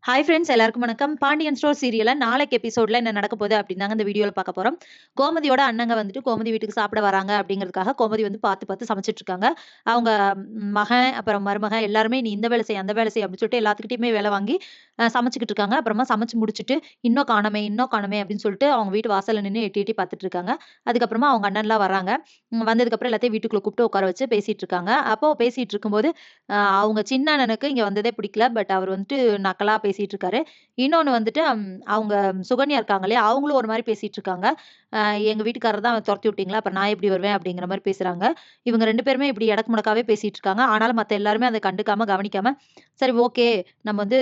Hi friends, எல்லாருக்கும் வணக்கம். Pandian store சீரியல்ல நாளைக்கு எபிசோட்ல என்ன நடக்க போகுது அப்படிதாங்க இந்த வீடியோல பார்க்க போறோம். கோமதியோட அண்ணங்க வந்துட்டு கோமதி வீட்டுக்கு சாப்பிட வராங்க அப்படிங்கிறதுக்காக கோமதி வந்து பார்த்து பார்த்து சமைச்சிட்டு இருக்காங்க. அவங்க மகன் அப்புறம் மருமகன் எல்லாருமே நீ இந்த வேலை செய் அந்த வேலை செய் அப்படின்னு சொல்லிட்டு எல்லாத்துக்கிட்டையுமே வேலை வாங்கி சமைச்சுக்கிட்டு இருக்காங்க. அப்புறமா சமைச்சு முடிச்சுட்டு இன்னும் காணோமே அப்படின்னு சொல்லிட்டு அவங்க வீட்டு வாசல்ல நின்று எட்டி எட்டி பார்த்துட்டு இருக்காங்க. அதுக்கப்புறமா அவங்க அண்ணன்லாம் வராங்க. வந்ததுக்கு அப்புறம் எல்லாத்தையும் வீட்டுக்குள்ள கூப்பிட்டு உட்கார வச்சு பேசிட்டு இருக்காங்க. அப்போ பேசிட்டு இருக்கும்போது அவங்க சின்ன அண்ணனுக்கு இங்க வந்ததே பிடிக்கல. பட் அவர் வந்துட்டு நக்கலா பேசிட்டு இருக்காரு. இன்னொன்னு வந்துட்டு அவங்க சுகன்யா இருக்காங்க இல்லையா? அவங்களும் ஒரு மாரி பேசிட்டு இருக்காங்க. அ எங்க வீட்டுக்காரர் தான் தொரத்தி விட்டீங்களா? அப்புறம் நான் எப்படி வருவேன்? அப்படிங்கிற மாரி பேசுறாங்க. இவங்க 2 பேருமே இப்படி எடக்கு முடக்காவே பேசிட்டு இருக்காங்க. ஆனாலும் மத்த எல்லாருமே அத கண்டுக்காம, கவனிக்காம, சரி ஓகே நம்ம வந்து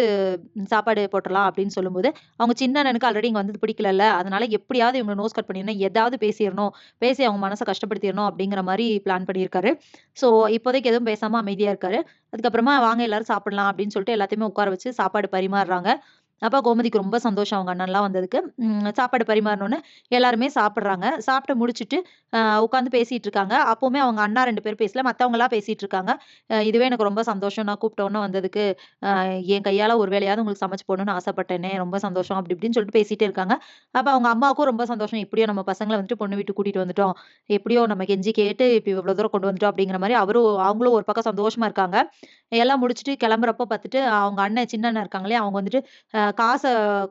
சாப்பாடு போட்டுறலாம் அப்படின்னு சொல்லும்போது, அவங்க சின்ன அண்ணனுக்கு ஆல்ரெடி இங்க வந்தது பிடிக்கலல்ல. அதனால எப்படியாவது இவங்கள நோஸ் கட் பண்ணிறணும். ஏதாவது பேசிறணும். பேசி அவங்க மனச கஷ்டப்படுத்திறணும் அப்படிங்கிற மாரி பிளான் பண்ணியிருக்காரு. ஸோ இப்போதைக்கு எதுவும் பேசாம அமைதியா இருக்காரு. அதுக்கப்புறமா வாங்க எல்லாரும் சாப்பிடலாம் அப்படின்னு சொல்லிட்டு எல்லாத்தையுமே உட்கார வச்சு சாப்பாடு பரிமாறுறாங்க. அப்ப கோமதிக்கு ரொம்ப சந்தோஷம் அவங்க அண்ணன்லாம் வந்ததுக்கு. சாப்பாடு பரிமாறுனோனே எல்லாருமே சாப்பிடுறாங்க. சாப்பிட்டு முடிச்சுட்டு உட்காந்து பேசிட்டு இருக்காங்க. அப்பவுமே அவங்க அண்ணா 2 பேரும் பேசல. மத்தவங்கலாம் பேசிட்டு இருக்காங்க. இதுவே எனக்கு ரொம்ப சந்தோஷம். நான் கூப்பிட்ட உடனே வந்ததுக்கு. என் கையால ஒரு வேளையாவது உங்களுக்கு சமைச்சு போடணும்னு ஆசைப்பட்டேனே! ரொம்ப சந்தோஷம். அப்படி இப்படின்னு சொல்லிட்டு பேசிட்டே இருக்காங்க. அப்ப அவங்க அம்மாவுக்கும் ரொம்ப சந்தோஷம். எப்படியோ நம்ம பசங்கள வந்துட்டு பொண்ணு வீட்டுக்கு கூட்டிட்டு வந்துட்டோம். எப்படியோ நம்ம கெஞ்சி கேட்டு இப்ப இவ்வளோ தூரம் கொண்டு வந்துட்டோம் அப்படிங்கிற மாரி அவங்களும் ஒரு பக்கம் சந்தோஷமா இருக்காங்க. எல்லாம் முடிச்சுட்டு கிளம்புறப்போ பார்த்துட்டு, அவங்க அண்ணன் சின்ன அண்ணன் இருக்காங்க இல்லையா? அவங்க வந்துட்டு காச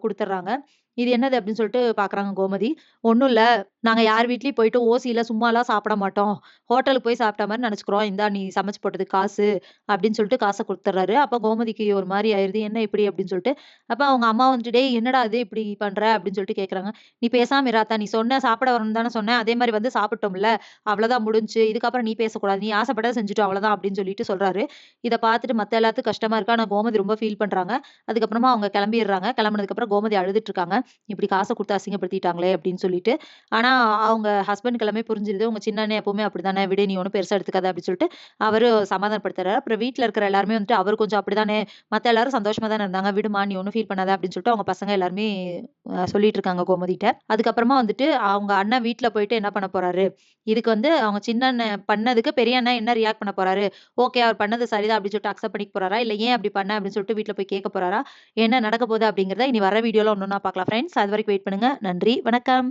குடுத்துடுறாங்க. இது என்னது அப்படின்னு சொல்லிட்டு பார்க்குறாங்க கோமதி. ஒண்ணும் இல்ல. நாங்க யார் வீட்லயும் போயிட்டு ஓசியில சும்மாலாம் சாப்பிட மாட்டோம். ஹோட்டலுக்கு போய் சாப்பிட்ட மாரி நெனச்சுக்கிறோம். இந்தா நீ சமைச்சு போட்டதுக்கு காசு அப்படின்னு சொல்லிட்டு காச குடுத்துடுறாரு. அப்ப கோமதிக்கு ஒரு மாரி ஆயிருது. என்ன இப்படி அப்படின்னு சொல்லிட்டு. அப்ப அவங்க அம்மா வந்துட்டு, "டேய் என்னடா இது இப்படி பண்ற?" அப்படின்னு சொல்லிட்டு கேட்குறாங்க. "நீ பேசாம இரு ஆத்தா. நீ சொன்ன சாப்பிட வரணும்னு தானே சொன்ன. அதே மாரி வந்து சாப்பிட்டோம்ல. அவ்வளோதான் முடிஞ்சுச்சு. இதுக்கப்புறம் நீ பேசக்கூடாது. நீ ஆசைப்பட்டத செஞ்சுட்டோம் அவ்வளோதான்" அப்படின்னு சொல்லிட்டு சொல்றாரு. இத பார்த்துட்டு மத்த எல்லாத்துக்கும் கஷ்டமா இருக்கு. ஆனா கோமதி ரொம்ப ஃபீல் பண்றாங்க. அதுக்கப்புறமா அவங்க கிளம்பிர்றாங்க. கிளம்புனதுக்கப்புறம் கோமதி அழுதுட்டு இருக்காங்க. இப்படி காச குடுத்து அசிங்கப்படுத்திட்டாங்களே அப்படின்னு சொல்லிட்டு. ஆனா அவங்க ஹஸ்பண்ட்க்கு எல்லாமே புரிஞ்சிருது. உங்க சின்ன அண்ணன் எப்பவுமே அப்படித்தானே விடு நீ ஒண்ணும் பெருசா எடுத்துக்காத அப்படின்னு சொல்லிட்டு அவரு சமாதானப்படுத்துறாரு. அப்புறம் வீட்ல இருக்கிற எல்லாருமே வந்துட்டு அவரு கொஞ்சம் அப்படித்தானே மத்த எல்லாரும் சந்தோஷமா தானே இருந்தாங்க. விடுமா நீ ஒண்ணும் ஃபீல் பண்ணாத அப்படின்னு சொல்லிட்டு அவங்க பசங்க எல்லாருமே சொல்லிட்டு இருக்காங்க கோமதிட்ட. அதுக்கப்புறமா வந்துட்டு அவங்க அண்ணன் வீட்ல போயிட்டு என்ன பண்ண போறாரு? இதுக்கு வந்து அவங்க சின்ன அண்ணன் பண்ணதுக்கு பெரிய அண்ணன் என்ன ரியாக்ட் பண்ண போறாரு? ஓகே. அவர் பண்ணது சரிதான் அப்படின்னு சொல்லிட்டு அக்செப்ட் பண்ணிக்க போறாரா? இல்ல ஏன் அப்படி பண்ண அப்படின்னு சொல்லிட்டு வீட்ல போய் கேட்க போறாரா? என்ன நடக்க போகுது அப்படிங்கிறத இனி வர வீடியோல ஒண்ணொண்ணா பார்க்கலாம் ஃப்ரெண்ட்ஸ். அதுவரைக்கும் வெயிட் பண்ணுங்க. நன்றி. வணக்கம்.